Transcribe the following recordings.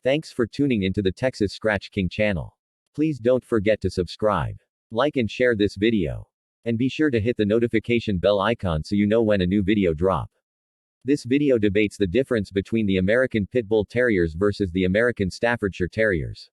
Thanks for tuning into the Texas Scratch King channel. Please don't forget to subscribe, like and share this video. And be sure to hit the notification bell icon so you know when a new video drop. This video debates the difference between the American Pit Bull Terriers versus the American Staffordshire Terriers.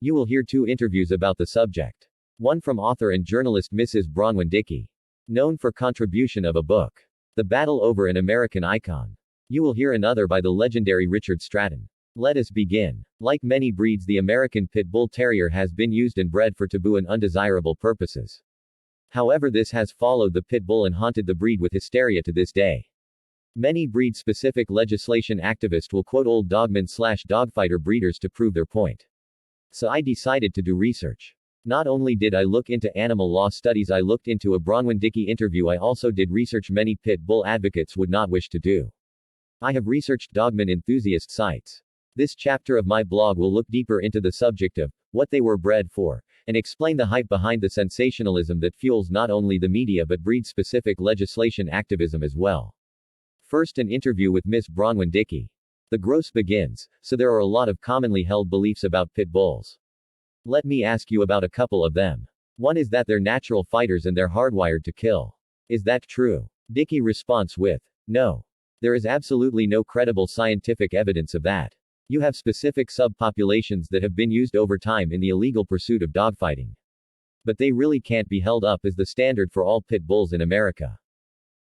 You will hear two interviews about the subject. One from author and journalist Mrs. Bronwyn Dickey, known for contribution of a book, The Battle Over an American Icon. You will hear another by the legendary Richard Stratton. Let us begin. Like many breeds, the American Pit Bull Terrier has been used and bred for taboo and undesirable purposes. However, this has followed the pit bull and haunted the breed with hysteria to this day. Many breed-specific legislation activists will quote old dogmen/dogfighter breeders to prove their point. So I decided to do research. Not only did I look into animal law studies, I looked into a Bronwyn Dickey interview. I also did research many pit bull advocates would not wish to do. I have researched dogman enthusiast sites. This chapter of my blog will look deeper into the subject of what they were bred for, and explain the hype behind the sensationalism that fuels not only the media but breed-specific legislation activism as well. First, an interview with Miss Bronwyn Dickey. The gross begins, so there are a lot of commonly held beliefs about pit bulls. Let me ask you about a couple of them. One is that they're natural fighters and they're hardwired to kill. Is that true? Dickey responds with, no. There is absolutely no credible scientific evidence of that. You have specific subpopulations that have been used over time in the illegal pursuit of dogfighting. But they really can't be held up as the standard for all pit bulls in America.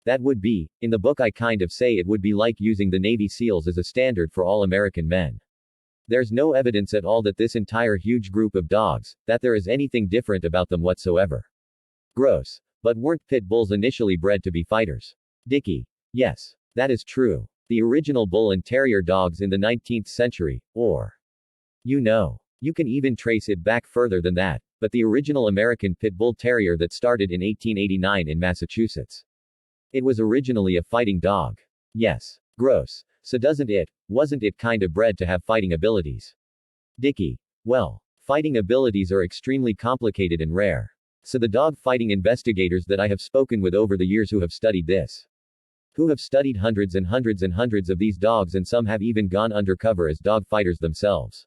That would be, in the book I kind of say it would be like using the Navy SEALs as a standard for all American men. There's no evidence at all that this entire huge group of dogs, that there is anything different about them whatsoever. Gross. But weren't pit bulls initially bred to be fighters? Dickey. Yes. That is true. The original bull and terrier dogs in the 19th century, or, you can even trace it back further than that, but the original American Pit Bull Terrier that started in 1889 in Massachusetts. It was originally a fighting dog. Yes. Gross. So wasn't it kind of bred to have fighting abilities? Dickey. Well, fighting abilities are extremely complicated and rare. So the dog fighting investigators that I have spoken with over the years who have studied this, who have studied hundreds and hundreds and hundreds of these dogs, and some have even gone undercover as dog fighters themselves.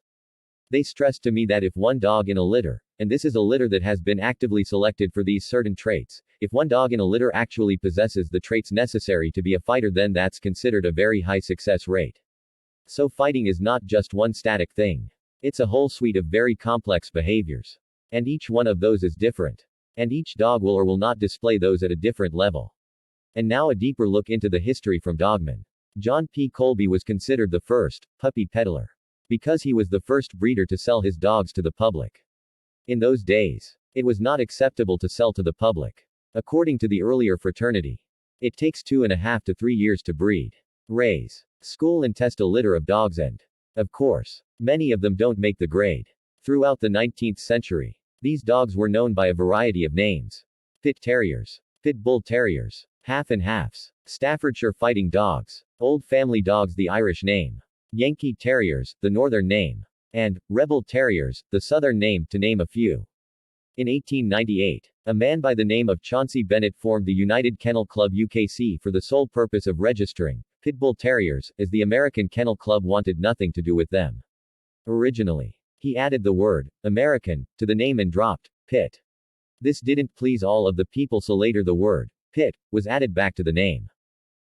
They stressed to me that if one dog in a litter, and this is a litter that has been actively selected for these certain traits, if one dog in a litter actually possesses the traits necessary to be a fighter, then that's considered a very high success rate. So fighting is not just one static thing. It's a whole suite of very complex behaviors. And each one of those is different. And each dog will or will not display those at a different level. And now a deeper look into the history from dogman. John P. Colby was considered the first puppy peddler, because he was the first breeder to sell his dogs to the public. In those days, it was not acceptable to sell to the public. According to the earlier fraternity, it takes 2.5 to 3 years to breed, raise, school and test a litter of dogs, and, of course, many of them don't make the grade. Throughout the 19th century, these dogs were known by a variety of names. Pit terriers, pit bull terriers, half and halves, Staffordshire fighting dogs, old family dogs the Irish name, Yankee terriers, the northern name, and rebel terriers, the southern name, to name a few. In 1898, a man by the name of Chauncey Bennett formed the United Kennel Club UKC for the sole purpose of registering pit bull terriers, as the American Kennel Club wanted nothing to do with them. Originally, he added the word American to the name and dropped pit. This didn't please all of the people, so later the word pit was added back to the name.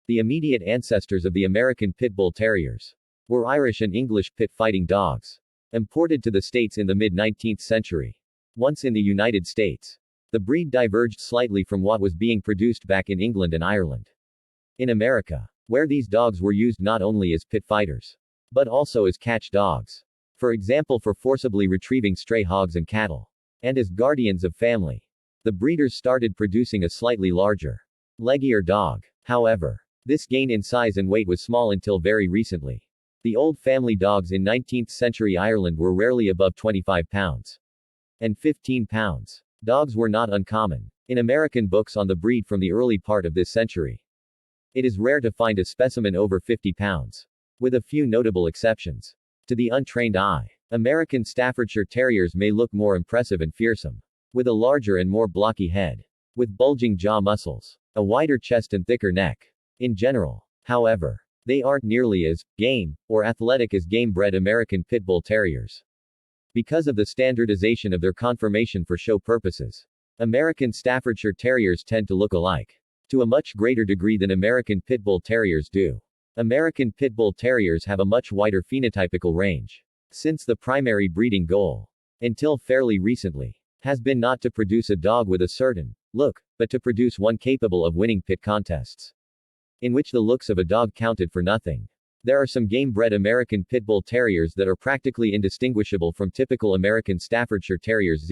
The immediate ancestors of the American Pit Bull Terriers were Irish and English pit fighting dogs, imported to the States in the mid-19th century. Once in the United States, the breed diverged slightly from what was being produced back in England and Ireland. In America, where these dogs were used not only as pit fighters, but also as catch dogs. For example, for forcibly retrieving stray hogs and cattle, and as guardians of family. The breeders started producing a slightly larger, leggier dog. However, this gain in size and weight was small until very recently. The old family dogs in 19th century Ireland were rarely above 25 pounds. And 15 pounds. Dogs were not uncommon in American books on the breed from the early part of this century. It is rare to find a specimen over 50 pounds. With a few notable exceptions. To the untrained eye, American Staffordshire Terriers may look more impressive and fearsome, with a larger and more blocky head, with bulging jaw muscles, a wider chest and thicker neck. In general, however, They aren't nearly as game or athletic as game-bred American Pit Bull Terriers. Because of the standardization of their conformation for show purposes, American Staffordshire Terriers tend to look alike to a much greater degree than American Pit Bull Terriers do. American Pit Bull Terriers have a much wider phenotypical range, since the primary breeding goal, until fairly recently, has been not to produce a dog with a certain look, but to produce one capable of winning pit contests, in which the looks of a dog counted for nothing. There are some game-bred American Pit Bull Terriers that are practically indistinguishable from typical American Staffordshire Terriers.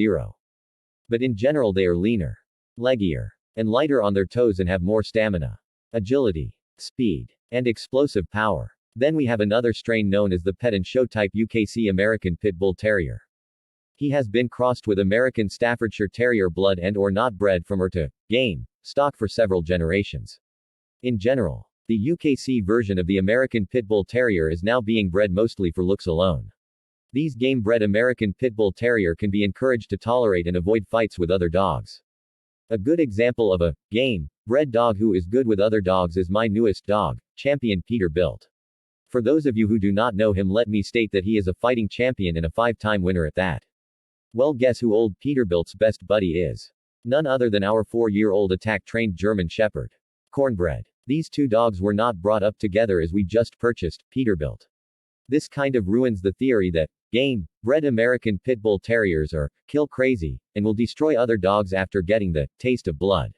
But in general they are leaner, leggier, and lighter on their toes and have more stamina, agility, speed, and explosive power. Then we have another strain known as the pet and show type UKC American Pit Bull Terrier. He has been crossed with American Staffordshire Terrier blood and or not bred from or to game stock for several generations. In general, the UKC version of the American Pit Bull Terrier is now being bred mostly for looks alone. These game-bred American Pit Bull Terrier can be encouraged to tolerate and avoid fights with other dogs. A good example of a game-bred dog who is good with other dogs is my newest dog, Champion Peterbilt. For those of you who do not know him, let me state that he is a fighting champion and a 5-time winner at that. Well, guess who old Peterbilt's best buddy is? None other than our 4-year-old attack-trained German Shepherd, Cornbread. These two dogs were not brought up together as we just purchased Peterbilt. This kind of ruins the theory that game-bred American Pit Bull Terriers are kill crazy and will destroy other dogs after getting the taste of blood.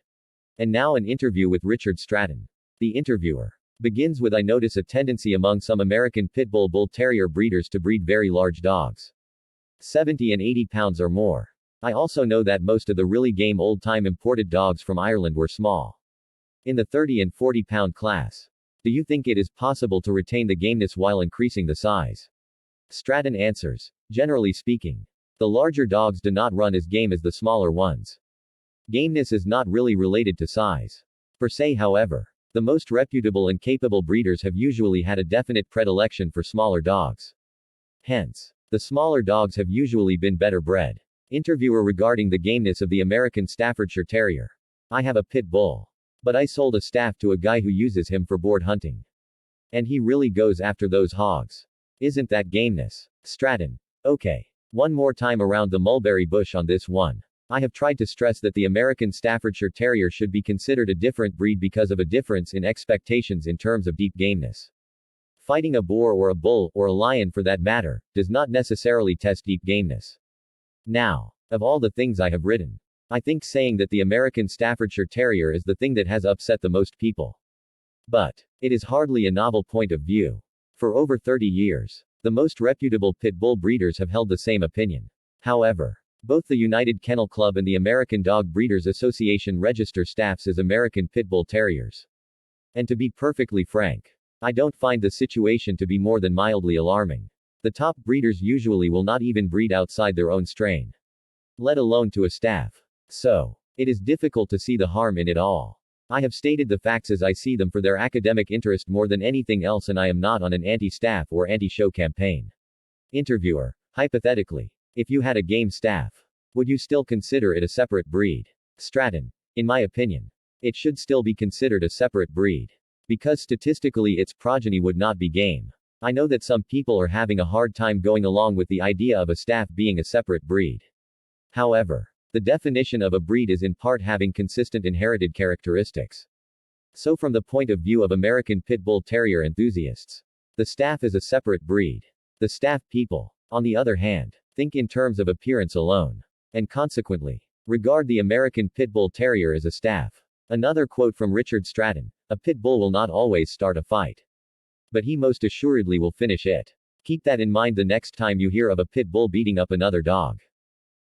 And now an interview with Richard Stratton. The interviewer begins with, I notice a tendency among some American Pit Bull Terrier breeders to breed very large dogs, 70 and 80 pounds or more. I also know that most of the really game old-time imported dogs from Ireland were small, in the 30 and 40 pound class. Do you think it is possible to retain the gameness while increasing the size? Stratton answers. Generally speaking, the larger dogs do not run as game as the smaller ones. Gameness is not really related to size per se, however. The most reputable and capable breeders have usually had a definite predilection for smaller dogs. Hence, the smaller dogs have usually been better bred. Interviewer regarding the gameness of the American Staffordshire Terrier. I have a pit bull, but I sold a staff to a guy who uses him for board hunting. And he really goes after those hogs. Isn't that gameness? Stratton. Okay. One more time around the mulberry bush on this one. I have tried to stress that the American Staffordshire Terrier should be considered a different breed because of a difference in expectations in terms of deep gameness. Fighting a boar or a bull, or a lion for that matter, does not necessarily test deep gameness. Now, of all the things I have written, I think saying that the American Staffordshire Terrier is the thing that has upset the most people. But it is hardly a novel point of view. For over 30 years, the most reputable pit bull breeders have held the same opinion. However, both the United Kennel Club and the American Dog Breeders Association register staffs as American Pit Bull Terriers. And to be perfectly frank, I don't find the situation to be more than mildly alarming. The top breeders usually will not even breed outside their own strain, let alone to a staff. So, it is difficult to see the harm in it all. I have stated the facts as I see them for their academic interest more than anything else, and I am not on an anti-staff or anti-show campaign. Interviewer. Hypothetically, if you had a game staff, would you still consider it a separate breed? Stratton. In my opinion, it should still be considered a separate breed, because statistically its progeny would not be game. I know that some people are having a hard time going along with the idea of a staff being a separate breed. However, the definition of a breed is in part having consistent inherited characteristics. So from the point of view of American Pit Bull Terrier enthusiasts, the staff is a separate breed. The staff people, on the other hand, think in terms of appearance alone, and consequently, regard the American Pit Bull Terrier as a staff. Another quote from Richard Stratton. A pit bull will not always start a fight, but he most assuredly will finish it. Keep that in mind the next time you hear of a pit bull beating up another dog.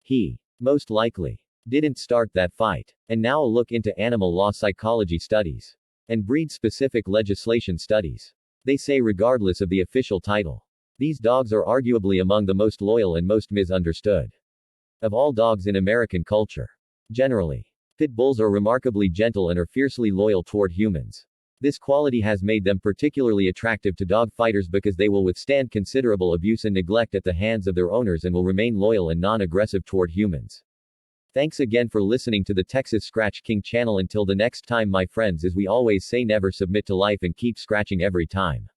He, most likely, didn't start that fight. And now a look into animal law psychology studies and breed-specific legislation studies. They say regardless of the official title, these dogs are arguably among the most loyal and most misunderstood of all dogs in American culture. Generally, pit bulls are remarkably gentle and are fiercely loyal toward humans. This quality has made them particularly attractive to dog fighters because they will withstand considerable abuse and neglect at the hands of their owners and will remain loyal and non-aggressive toward humans. Thanks again for listening to the Texas Scratch King channel. Until the next time, my friends, as we always say, never submit to life and keep scratching every time.